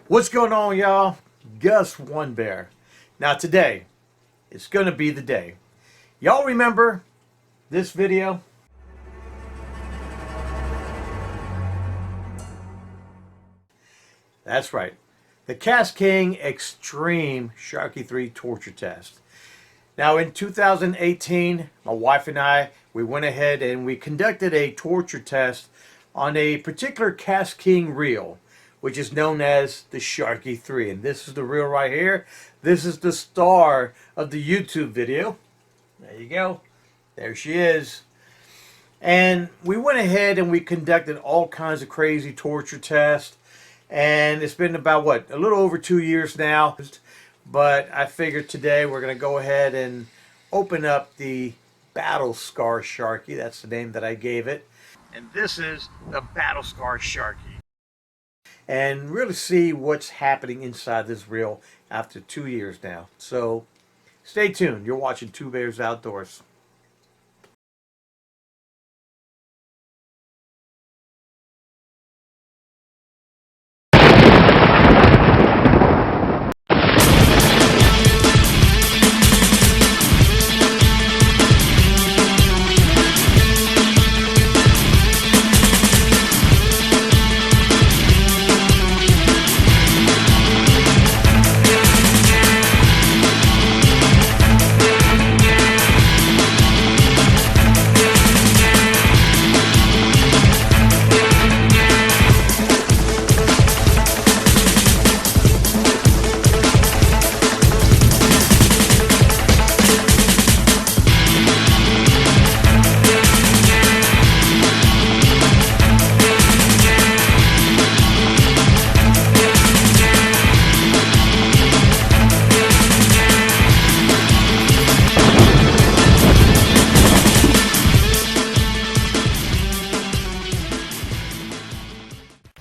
What's going on, y'all? Gus One Bear. Now today, it's going to be the day. Y'all remember this video? That's right. The KastKing Extreme Sharky 3 torture test. Now in 2018, my wife and I, we went ahead and we conducted a torture test on a particular KastKing reel, which is known as the Sharky 3. And this is the reel right here. This is the star of the YouTube video. There you go. There she is. And we went ahead and we conducted all kinds of crazy torture tests. And it's been about, what, a little over 2 years now. But I figured today we're going to go ahead and open up the Battle Scar Sharky. That's the name that I gave it. And this is the Battle Scar Sharky. And really see what's happening inside this reel after 2 years now. So stay tuned. You're watching Two Bears Outdoors.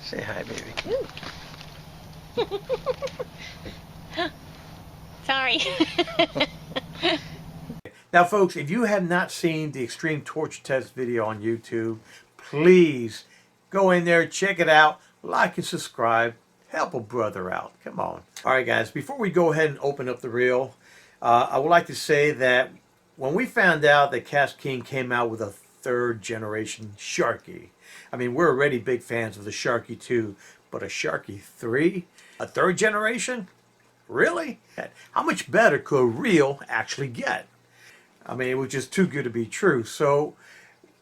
Say hi, baby. Sorry. Now, folks, if you have not seen the Extreme Torture Test video on YouTube, please go in there, check it out, like and subscribe, help a brother out. Come on. All right, guys, before we go ahead and open up the reel, I would like to say that when we found out that KastKing came out with a third generation Sharky, I mean, we're already big fans of the Sharky 2, but a Sharky 3? A third generation? Really? How much better could a reel actually get? I mean, it was just too good to be true. So,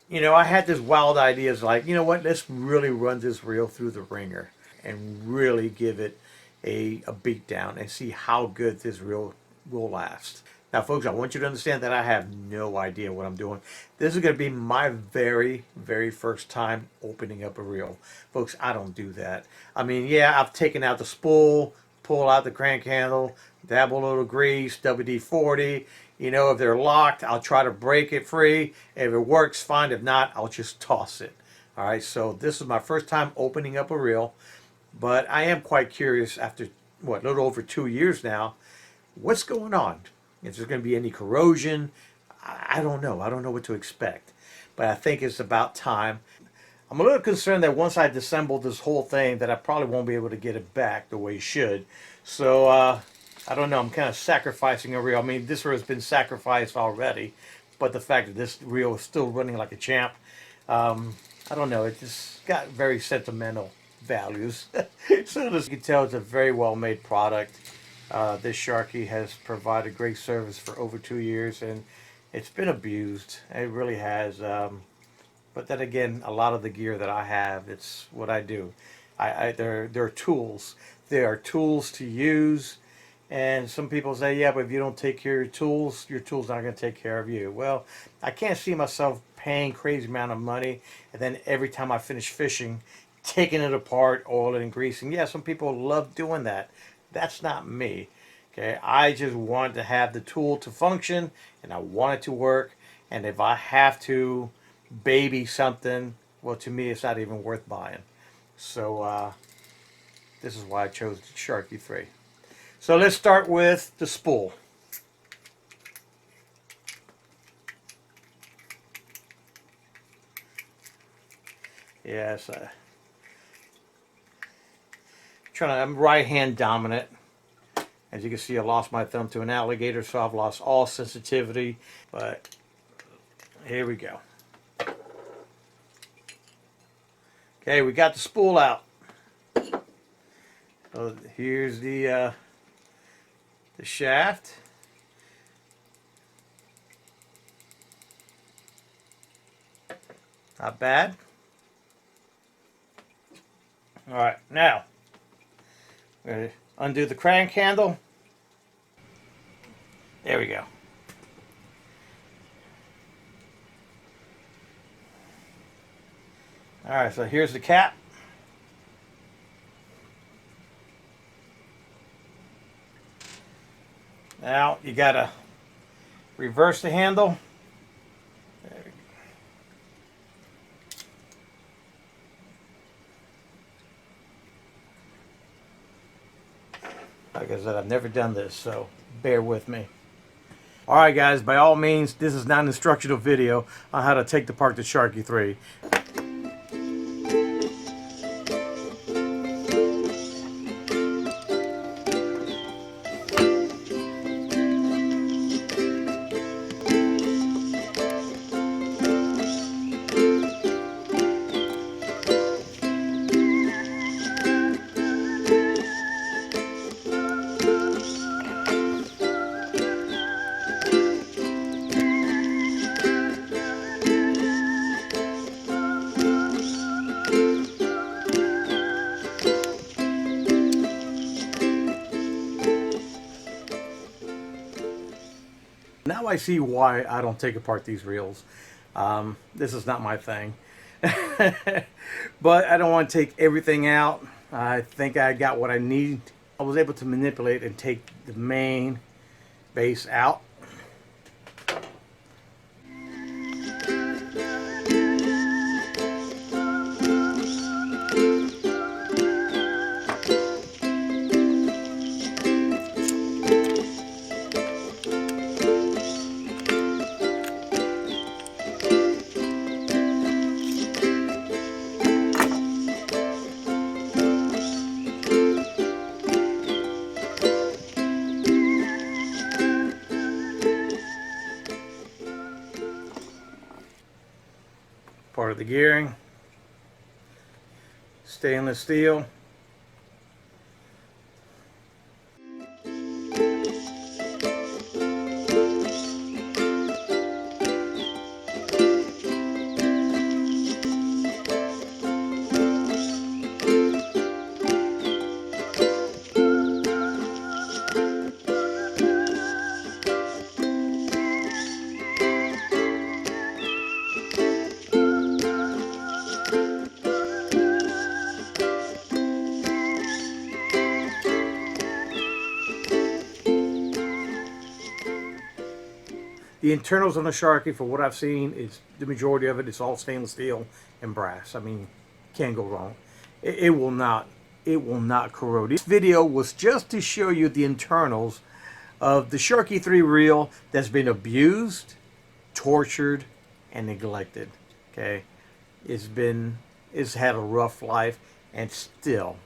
you know, I had this wild ideas like, you know what, let's really run this reel through the ringer and really give it a beat down and see how good this reel will last. Now, folks, I want you to understand that I have no idea what I'm doing. This is going to be my very, very first time opening up a reel. Folks, I don't do that. I mean, yeah, I've taken out the spool, pull out the crank handle, dab a little grease, WD-40. You know, if they're locked, I'll try to break it free. If it works, fine. If not, I'll just toss it. All right, so this is my first time opening up a reel. But I am quite curious after, what, a little over 2 years now, what's going on? If there's going to be any corrosion, I don't know. I don't know what to expect. But I think it's about time. I'm a little concerned that once I disassemble this whole thing that I probably won't be able to get it back the way it should. So, I don't know. I'm kind of sacrificing a reel. I mean, this reel has been sacrificed already. But the fact that this reel is still running like a champ, I don't know. It just got very sentimental values. So as you can tell, it's a very well-made product. This Sharky has provided great service for over 2 years, and it's been abused. It really has. But then again, a lot of the gear that I have, it's what I do. They're tools. They are tools to use. And some people say, yeah, but if you don't take care of your tools not going to take care of you. Well, I can't see myself paying crazy amount of money, and then every time I finish fishing, taking it apart, oiling and greasing. Yeah, some people love doing that. That's not me. Okay, I just want to have the tool to function, and I want it to work. And if I have to baby something, well, to me, it's not even worth buying. So this is why I chose the Sharky 3. So let's start with the spool. Yes, I'm right hand dominant. As you can see, I lost my thumb to an alligator, so I've lost all sensitivity. But here we go. Okay, we got the spool out. So here's the shaft. Not bad. All right, now we're going to undo the crank handle. There we go. All right, so here's the cap. Now you got to reverse the handle. There we go. Like I said, I've never done this, so bear with me. Alright guys, by all means, this is not an instructional video on how to take apart the Sharky 3. Now I see why I don't take apart these reels. This is not my thing. But I don't want to take everything out. I think I got what I need. I was able to manipulate and take the main base out. Part of the gearing, stainless steel. The internals on the Sharky, for what I've seen, is the majority of it is all stainless steel and brass. I mean, can't go wrong. It will not corrode. This video was just to show you the internals of the Sharky 3 reel that's been abused, tortured, and neglected. Okay, it's had a rough life, and still,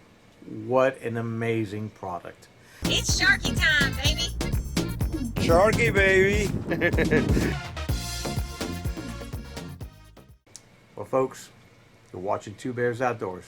what an amazing product. It's Sharky time, baby. Sharky, baby. Well, folks, you're watching Two Bears Outdoors.